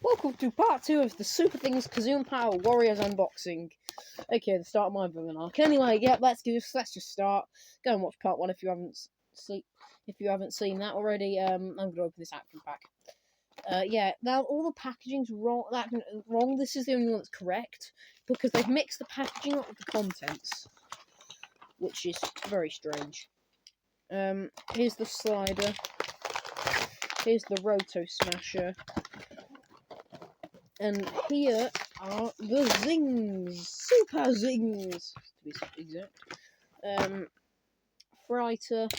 welcome to part 2 of the SuperThings Kazoom Power Warriors unboxing. Okay, the start of my villain arc. Anyway, yeah, let's just start. Go and watch part 1 if you haven't seen that already. I'm gonna open this action pack. Yeah, now all the packaging's wrong. Wrong. This is the only one that's correct because they've mixed the packaging up with the contents, which is very strange. Here's the slider. Here's the Roto Smasher. And here are the Zings! Super Zings! To be exact. Freiter,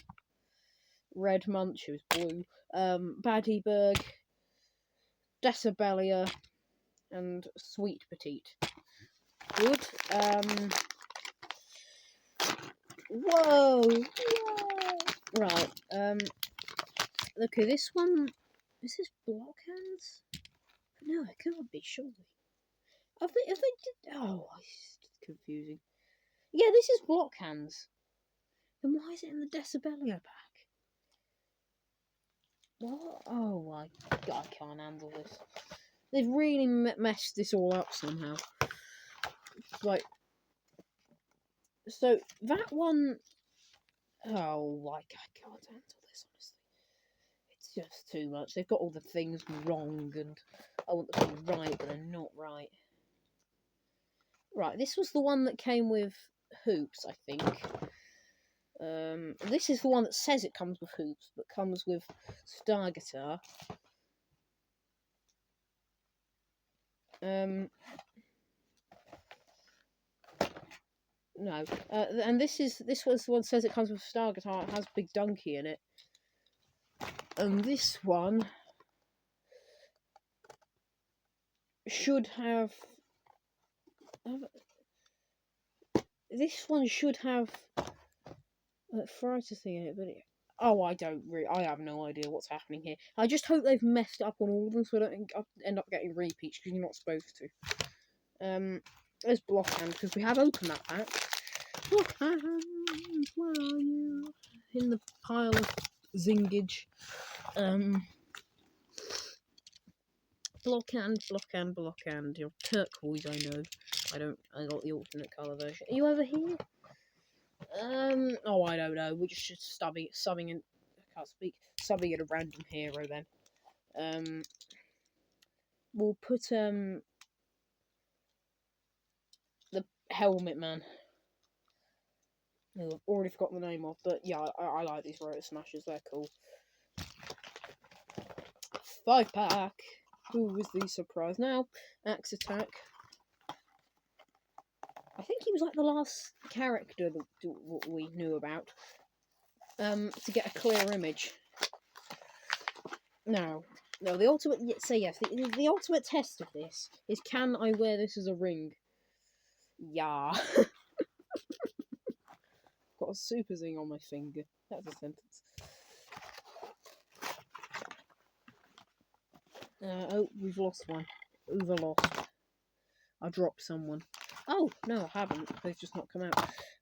Red Munch, who's blue, Baddieberg, Decibelia, and Sweet Petite. Good. Whoa! Right, okay, this one, is this Blockhands? No, it can't be, surely. If they did, oh, it's confusing. Yeah, this is Blockhands. Then why is it in the Decibelia pack? What? Oh my god, I can't handle this. They've really messed this all up somehow. Like, so that one, oh, like, I can't handle this, honestly. It's just too much. They've got all the things wrong, and I want them to be right, but they're not right. Right, this was the one that came with hoops, I think. This is the one that says it comes with hoops, but comes with Star Guitar. No. And this was the one that says it comes with Star Guitar. It has Big Donkey in it. And this one should have. This one should have a Freiter thing in it, but oh, I have no idea what's happening here. I just hope they've messed up on all of them so I don't end up getting repeats, because you're not supposed to. There's Blockhand, because we have opened that pack. Blockhand, where are you? In the pile of zingage. Blockhand. You're turquoise, I know. I got the alternate colour version. Are you over here? Oh, I don't know. We're just subbing in. I can't speak. Subbing in a random hero then. We'll put the Helmet Man. I've already forgotten the name of, but yeah, I like these Roto Smashers. They're cool. 5-pack. Who was the surprise now? Axe Attack. I think he was like the last character that we knew about. To get a clear image. No, the ultimate. So yes, the ultimate test of this is: can I wear this as a ring? Yeah. Got a super zing on my finger. That's a sentence. Oh, we've lost one. Lost. I dropped someone. Oh, no, I haven't. They've just not come out.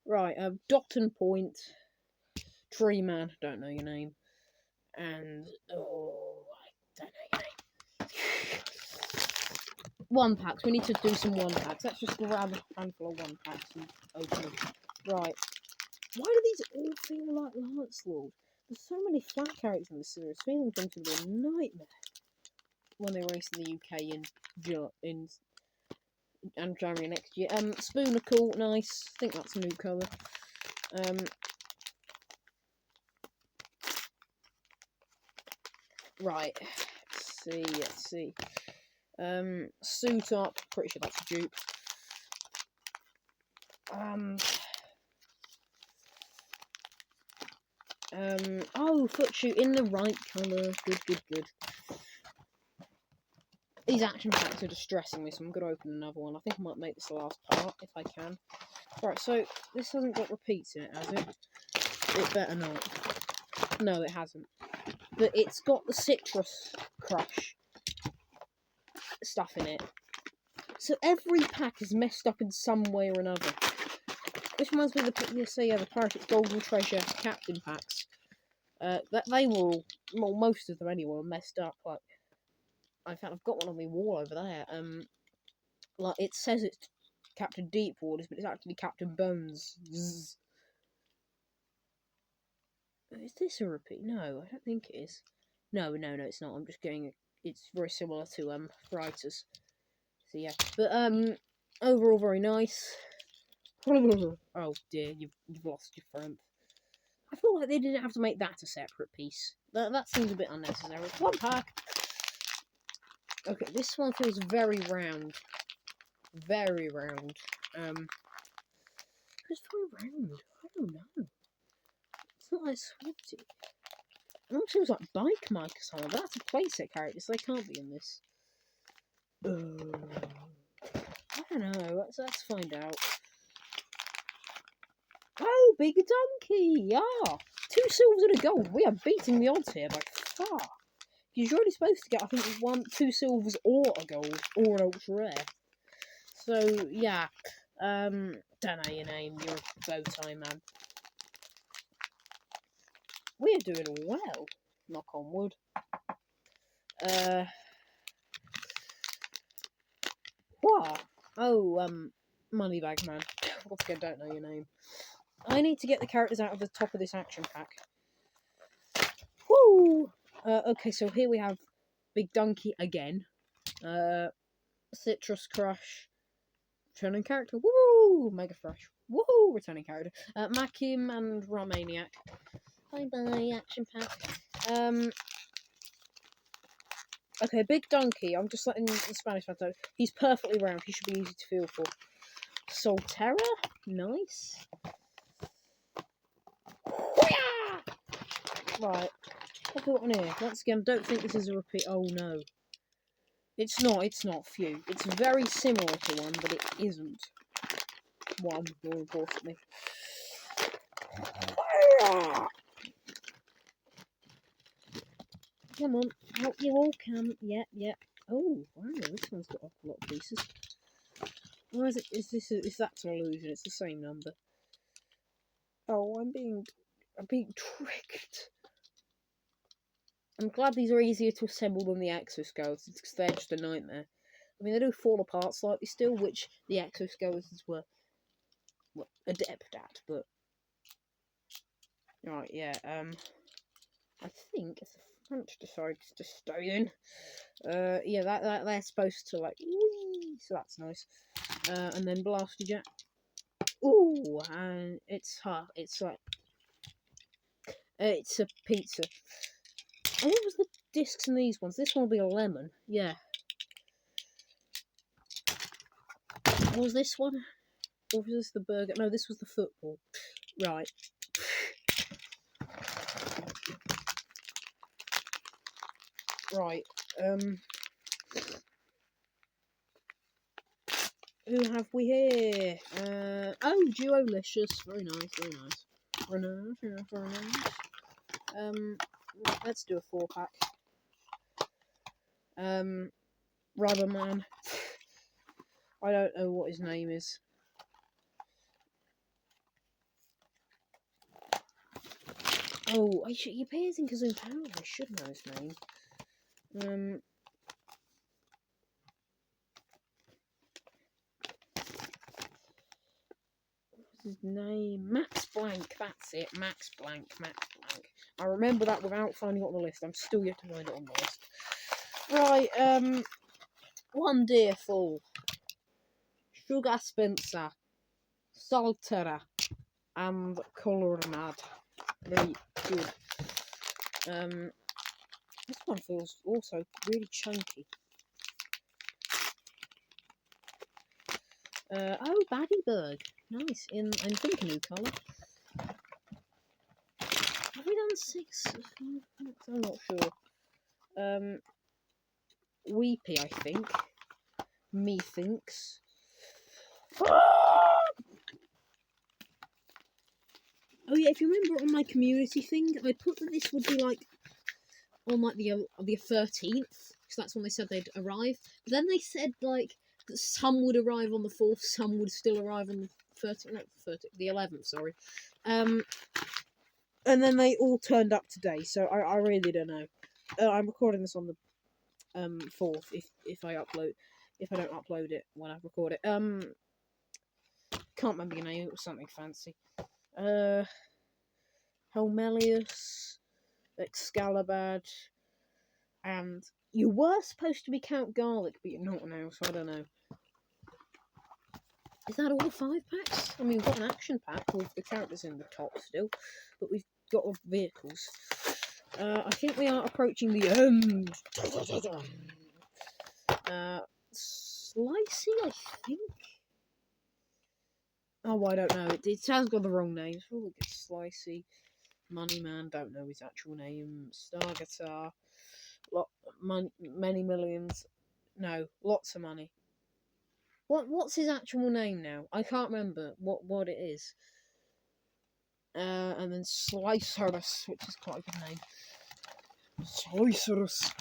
Right, Dot and Point. Tree Man. Don't know your name. And, oh, I don't know your name. 1-packs. We need to do some 1-packs. Let's just grab a handful of 1-packs and open them. Right. Why do these all feel like Lancelot? There's so many flat characters in this series. Feeling things would be a nightmare when they release in the UK in January next year. Spoonacle, nice. I think that's a new colour. Right. Let's see. Suit Up. Pretty sure that's a dupe. Oh, Foot Shoot in the right colour. Good. These action packs are distressing me, so I'm going to open another one. I think I might make this the last part, if I can. Right, so this hasn't got repeats in it, has it? It better not. No, it hasn't. But it's got the Citrus Crush stuff in it. So every pack is messed up in some way or another. This reminds me of the Pirates Golden Treasure Captain packs. That they were all, well, most of them anyway, were messed up. Like, In fact, I've got one on my wall over there. Like, it says it's Captain Deep Waters, but it's actually Captain Bones. Zzz. Is this a repeat? No, I don't think it is. No, it's not. I'm just getting. It's very similar to Writers. So yeah, but overall very nice. Oh dear, you've lost your front. I feel like they didn't have to make that a separate piece. That seems a bit unnecessary. One pack. Okay, this one feels very round. Very round. It's very round. I don't know. It's not like Swifty. It almost feels like Bike Mike or something, but that's a playset character, so they can't be in this. I don't know. Let's find out. Oh, Big Donkey! Yeah! 2 silvers and a gold. We are beating the odds here by far. You're only supposed to get, I think, 2 silvers or a gold, or an ultra rare. So, yeah. Don't know your name. You're a bow tie man. We're doing well. Knock on wood. What? Oh, Moneybag Man. Once again, don't know your name. I need to get the characters out of the top of this action pack. Woo! Okay, so here we have Big Donkey again. Citrus Crush. Returning character. Woo! Mega Fresh. Woohoo! Returning character. Makim and Romaniac. Bye-bye, action pack. Okay, Big Donkey. I'm just letting the Spanish man know. He's perfectly round. He should be easy to feel for. Solterra? Nice. Right. What have we got on here? Once again, don't think this is a repeat. Oh, no. It's not. Phew. It's very similar to one, but it isn't one, more importantly. Come on, out you all can. Yeah. Oh, wow, this one's got a lot of pieces. Why is it? Is that an illusion? It's the same number. Oh, I'm being tricked. I'm glad these are easier to assemble than the exoskeletons, because they're just a nightmare. I mean, they do fall apart slightly still, which the exoskeletons were adept at, but... Right, yeah, I think if the front decides to stay in, yeah, that they're supposed to, like, whee, so that's nice. And then Blasty Jack. Ooh, and it's like, it's a pizza. And what was the discs in these ones? This one will be a lemon, yeah. What was this one? Or was this the burger? No, this was the football. Right. Right. Who have we here? Oh, Duolicious. Very nice. Very nice. Let's do a 4-pack. Rubberman. I don't know what his name is. Oh, he appears in Kazoom Power. I should know his name. What's his name? Max Blank. That's it. Max Blank. I remember that without finding it on the list. I'm still yet to find it on the list. Right. One Deer Full. Sugar Spencer. Saltera. And Colornad. Very good. This one feels also really chunky. Oh, Baddieberg. Nice. In I think a new colour. Have we done 6? I'm not sure. Weepy, I think. Methinks. Oh yeah, if you remember on my community thing, I put that this would be like on like the 13th, because that's when they said they'd arrive. But then they said like that some would arrive on the 4th, some would still arrive on the 13th, no, the 11th, sorry. And then they all turned up today, so I really don't know. I'm recording this on the 4th if I don't upload it when I record it. Can't remember your name. It was something fancy. Helmelius, Excalibad, and you were supposed to be Count Garlic, but you're not now, so I don't know. Is that all 5 packs? I mean, we've got an action pack with the characters in the top still, but we've got vehicles. I think we are approaching the end. Slicey, I think? Oh, I don't know. It sounds got the wrong name. It's probably Slicey. Moneyman, don't know his actual name. Star Guitar. Many millions. No, lots of money. What's his actual name now? I can't remember what it is. And then Slicerus, which is quite a good name. Slicerus.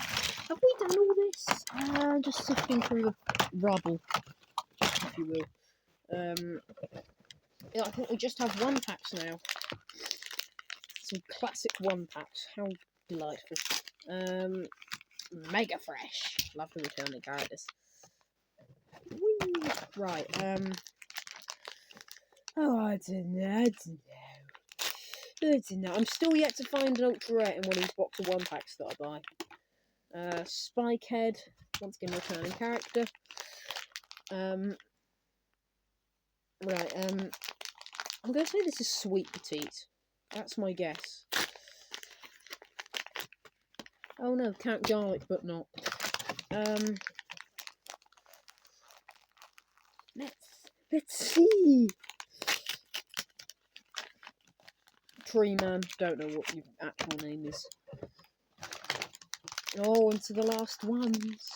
Have we done all this? Just sifting through the rubble, if you will. Yeah, I think we just have 1 packs now. Some classic 1 packs. How delightful. Mega fresh. Love the returning characters. Whee! Right, oh, I don't know. I'm still yet to find an ultra rare in one of these box of 1 packs that I buy. Spikehead, once again returning character. Right, I'm going to say this is Sweet Petite. That's my guess. Oh no, Count Garlic, but not. Let's see. Tree Man, don't know what your actual name is. Oh, into the last ones.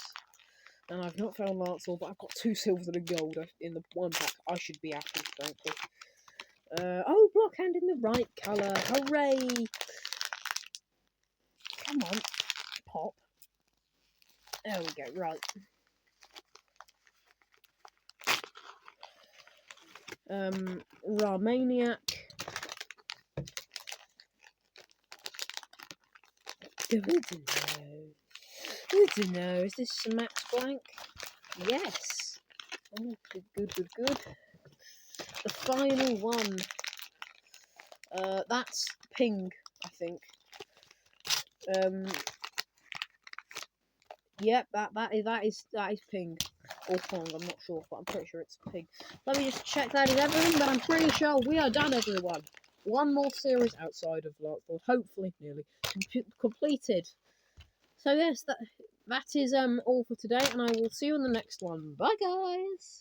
And I've not found Lancelot, but I've got 2 silver and a gold in the 1 pack. I should be happy, frankly. Oh, Blockhand in the right colour. Hooray! Come on. Pop. There we go, right. Ramaniac. I don't know. Is this Max Blank? Yes. Oh, good. The final one. That's Ping, I think. Yep, that is Ping. Or Pong, I'm not sure, but I'm pretty sure it's Ping. Let me just check that is everything, but I'm pretty sure we are done, everyone. 1 more series outside of Lancelot, hopefully nearly completed. So yes, that is all for today, and I will see you in the next one. Bye, guys!